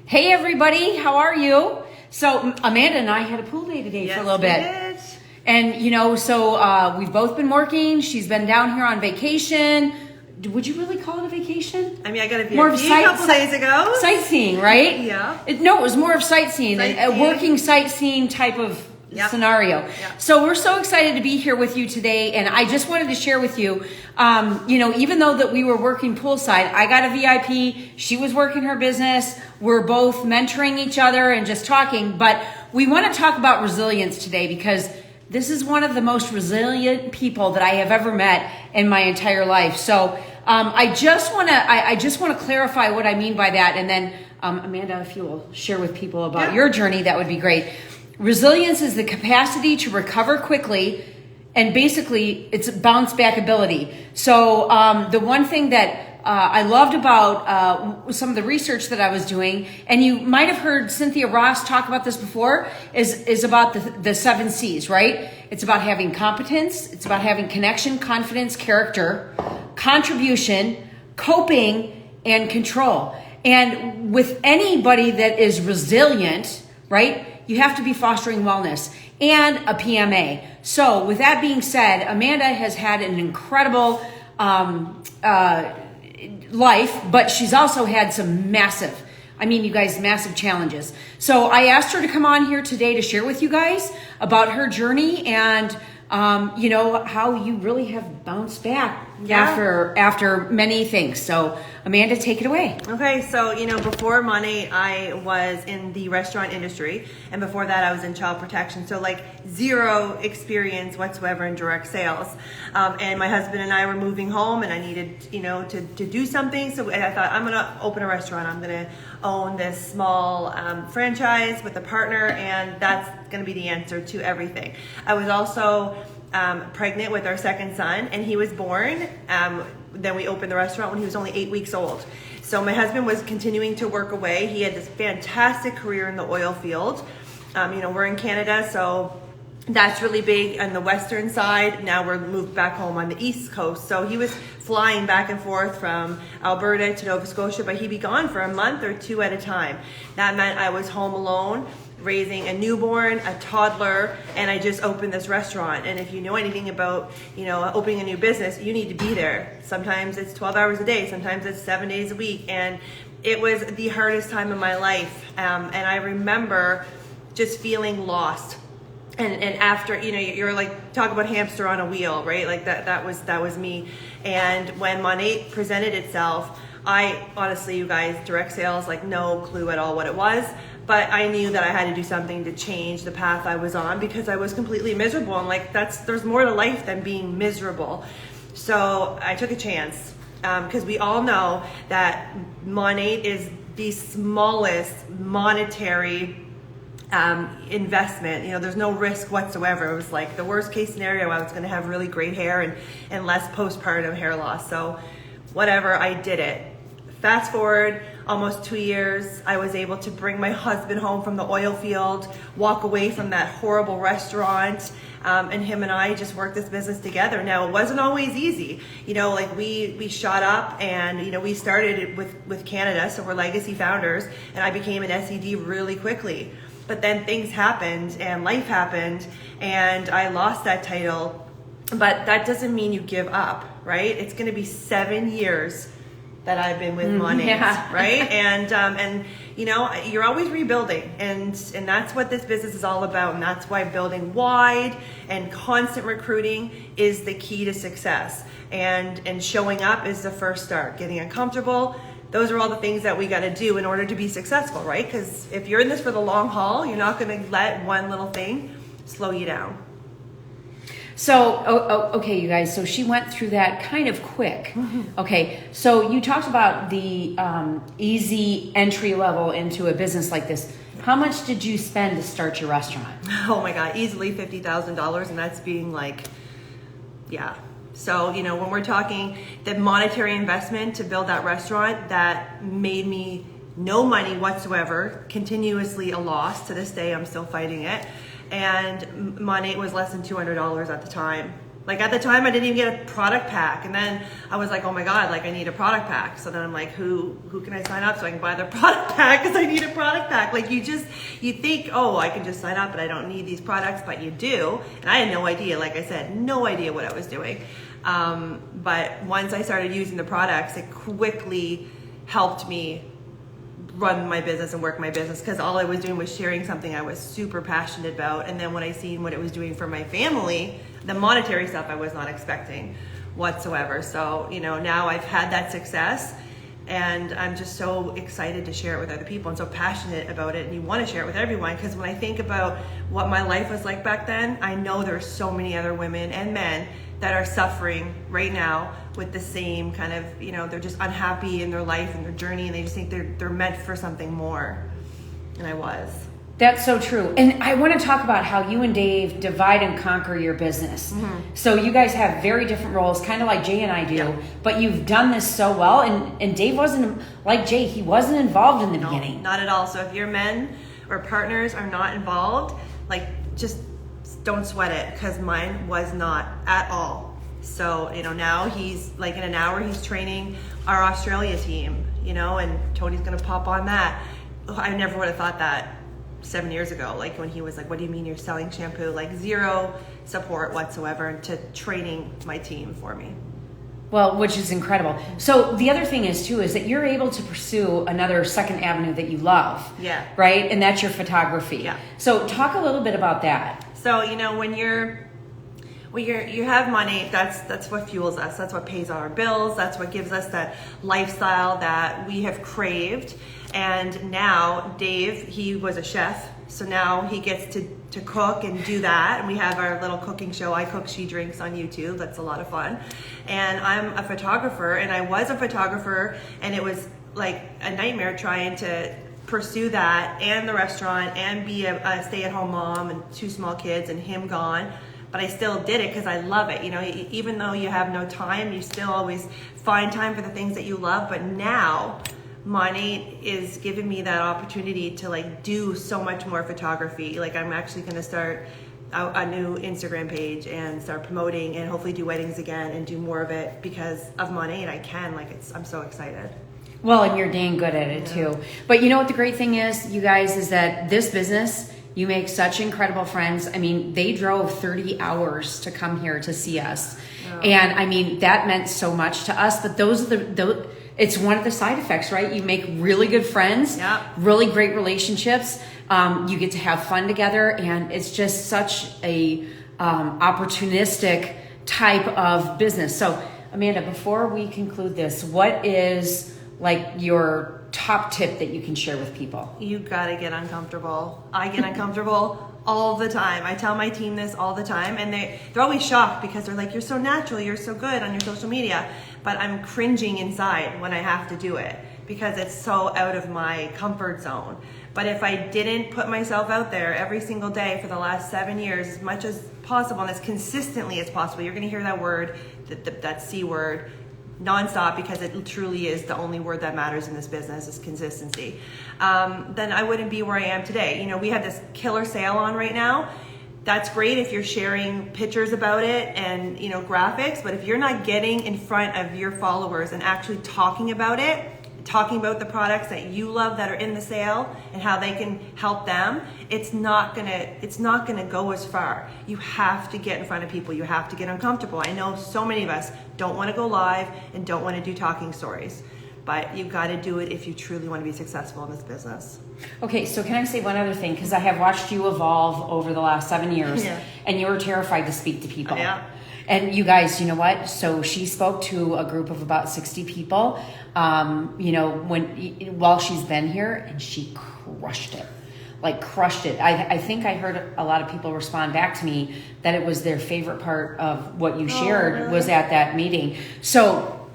Hey everybody, how are you? So Amanda and I had a pool day today for a little bit. Did. And so we've both been working. She's been down here on vacation. Would you really call it a vacation? I mean, I got a VIP More of a couple days ago. Sightseeing, right? Yeah. It was more of sightseeing. A working sightseeing type of scenario. Yep. So we're so excited to be here with you today, and I just wanted to share with you, even though that we were working poolside, I got a VIP, she was working her business, we're both mentoring each other and just talking, but we want to talk about resilience today because this is one of the most resilient people that I have ever met in my entire life. So I just want to clarify what I mean by that, and then Amanda, if you will share with people about your journey, that would be great. Resilience is the capacity to recover quickly, and basically it's bounce back ability. So the one thing that I loved about some of the research that I was doing, and you might have heard Cynthia Ross talk about this before, is about the 7 C's, right? It's about having competence, it's about having connection, confidence, character, contribution, coping, and control. And with anybody that is resilient, right, you have to be fostering wellness and a PMA. So with that being said, Amanda has had an incredible life, but she's also had some massive challenges. So I asked her to come on here today to share with you guys about her journey and how you really have bounced back after many things. So Amanda, take it away. Okay, so before Money, I was in the restaurant industry, and before that I was in child protection, so like zero experience whatsoever in direct sales. And my husband and I were moving home, and I needed to do something, so I thought, I'm gonna open a restaurant. I'm gonna own this small franchise with a partner, and that's gonna be the answer to everything. I was also pregnant with our second son, and he was born. Then we opened the restaurant when he was only 8 weeks old. So my husband was continuing to work away. He had this fantastic career in the oil field. We're in Canada, so that's really big on the western side. Now we're moved back home on the east coast. So he was flying back and forth from Alberta to Nova Scotia, but he'd be gone for a month or 2 at a time. That meant I was home alone, raising a newborn, a toddler, and I just opened this restaurant. And if you know anything about, opening a new business, you need to be there. Sometimes it's 12 hours a day, sometimes it's 7 days a week. And it was the hardest time of my life. And I remember just feeling lost. And after, you're like, talk about hamster on a wheel, right? Like that was me. And when Money presented itself, I honestly, you guys, direct sales, like no clue at all what it was. But I knew that I had to do something to change the path I was on because I was completely miserable. And like, there's more to life than being miserable. So I took a chance because we all know that Money is the smallest monetary investment. There's no risk whatsoever. It was like the worst case scenario. I was going to have really great hair and less postpartum hair loss. So whatever, I did it. Fast forward almost 2 years, I was able to bring my husband home from the oil field, walk away from that horrible restaurant, and him and I just worked this business together. Now, it wasn't always easy. We shot up and, we started with Canada, so we're legacy founders, and I became an SED really quickly. But then things happened and life happened, and I lost that title. But that doesn't mean you give up, right? It's going to be 7 years that I've been with Money, right? And you're always rebuilding, and that's what this business is all about, and that's why building wide and constant recruiting is the key to success, and showing up is the first start. Getting uncomfortable, those are all the things that we got to do in order to be successful, right? Because if you're in this for the long haul, you're not going to let one little thing slow you down. So, okay, you guys, so she went through that kind of quick. Mm-hmm. Okay, so you talked about the easy entry level into a business like this. How much did you spend to start your restaurant? Oh my God, easily $50,000, and that's being like, yeah. So, when we're talking the monetary investment to build that restaurant, that made me no money whatsoever, continuously a loss. To this day, I'm still fighting it. And Money was less than $200 at the time. Like at the time I didn't even get a product pack. And then I was like, oh my God, like I need a product pack. So then I'm like, who can I sign up so I can buy their product pack? Because I need a product pack. Like you think, oh, I can just sign up and I don't need these products, but you do. And I had no idea, like I said, no idea what I was doing. But once I started using the products, it quickly helped me run my business and work my business, because all I was doing was sharing something I was super passionate about. And then when I seen what it was doing for my family, the monetary stuff I was not expecting whatsoever. So, now I've had that success and I'm just so excited to share it with other people and so passionate about it. And you want to share it with everyone, because when I think about what my life was like back then, I know there are so many other women and men that are suffering right now with the same kind of, they're just unhappy in their life and their journey, and they just think they're meant for something more. And I was. That's so true. And I want to talk about how you and Dave divide and conquer your business. Mm-hmm. So you guys have very different roles, kind of like Jay and I do, yeah. But you've done this so well. And Dave wasn't like Jay. He wasn't involved in the beginning. Not at all. So if your men or partners are not involved, like just don't sweat it, because mine was not at all. So, now he's like in an hour, he's training our Australia team, and Tony's going to pop on that. I never would have thought that 7 years ago, like when he was like, what do you mean you're selling shampoo? Like zero support whatsoever to training my team for me. Well, which is incredible. So the other thing is too, is that you're able to pursue another second avenue that you love. Yeah. Right? And that's your photography. Yeah. So talk a little bit about that. So, when you have money, that's what fuels us. That's what pays our bills. That's what gives us that lifestyle that we have craved. And now Dave, he was a chef, so now he gets to cook and do that. And we have our little cooking show, I Cook, She Drinks, on YouTube. That's a lot of fun. And I'm a photographer, and I was a photographer, and it was like a nightmare trying to pursue that and the restaurant and be a stay-at-home mom and 2 small kids and him gone. But I still did it because I love it. Even though you have no time, you still always find time for the things that you love. But now money is giving me that opportunity to like do so much more photography. Like I'm actually going to start a new Instagram page and start promoting and hopefully do weddings again and do more of it because of money. And I can, I'm so excited. Well, and you're dang good at it too. But you know what the great thing is, you guys, is that this business, you make such incredible friends. I mean, they drove 30 hours to come here to see us. Oh. And I mean, that meant so much to us. But those are it's one of the side effects, right? You make really good friends, really great relationships. You get to have fun together. And it's just such a opportunistic type of business. So Amanda, before we conclude this, what is like your top tip that you can share with people? You gotta get uncomfortable. I get uncomfortable all the time. I tell my team this all the time, and they're always shocked because they're like, you're so natural, you're so good on your social media, but I'm cringing inside when I have to do it because it's so out of my comfort zone. But if I didn't put myself out there every single day for the last 7 years, as much as possible and as consistently as possible, you're gonna hear that word, that C word, nonstop, because it truly is the only word that matters in this business is consistency, then I wouldn't be where I am today. We have this killer sale on right now. That's great if you're sharing pictures about it and graphics, but if you're not getting in front of your followers and actually talking about it, talking about the products that you love that are in the sale and how they can help them, it's not gonna go as far. You have to get in front of people. You have to get uncomfortable. I know so many of us don't want to go live and don't want to do talking stories, but you got to do it if you truly want to be successful in this business. Okay, so can I say one other thing? Because I have watched you evolve over the last 7 years, and you were terrified to speak to people. Yeah. And you guys, you know what? So she spoke to a group of about 60 people, while she's been here, and she crushed it. Crushed it. I think I heard a lot of people respond back to me that it was their favorite part of what you shared was at that meeting. So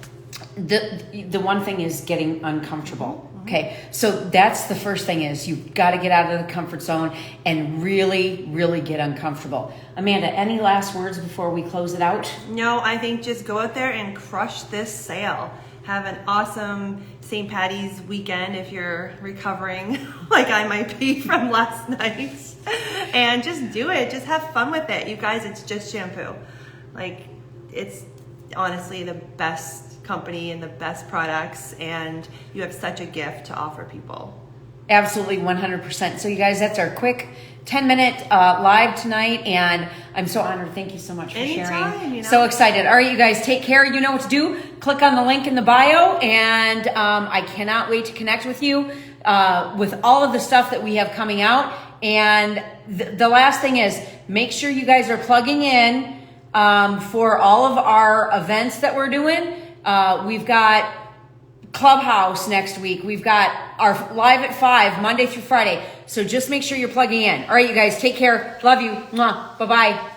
the one thing is getting uncomfortable. Okay, so that's the first thing is you've got to get out of the comfort zone and really, really get uncomfortable. Amanda, any last words before we close it out? No, I think just go out there and crush this sale. Have an awesome St. Patty's weekend if you're recovering like I might be from last night. And just do it. Just have fun with it. You guys, it's just shampoo. Like, it's honestly the best company and the best products, and you have such a gift to offer people. Absolutely, 100%. So you guys, that's our quick 10-minute live tonight, and I'm so honored. Thank you so much for sharing. So excited. All right, you guys, take care. You know what to do. Click on the link in the bio, and I cannot wait to connect with you with all of the stuff that we have coming out. And the last thing is, make sure you guys are plugging in for all of our events that we're doing. We've got Clubhouse next week. We've got our live at 5, Monday through Friday. So just make sure you're plugging in. All right, you guys, take care. Love you. Mwah. Bye-bye.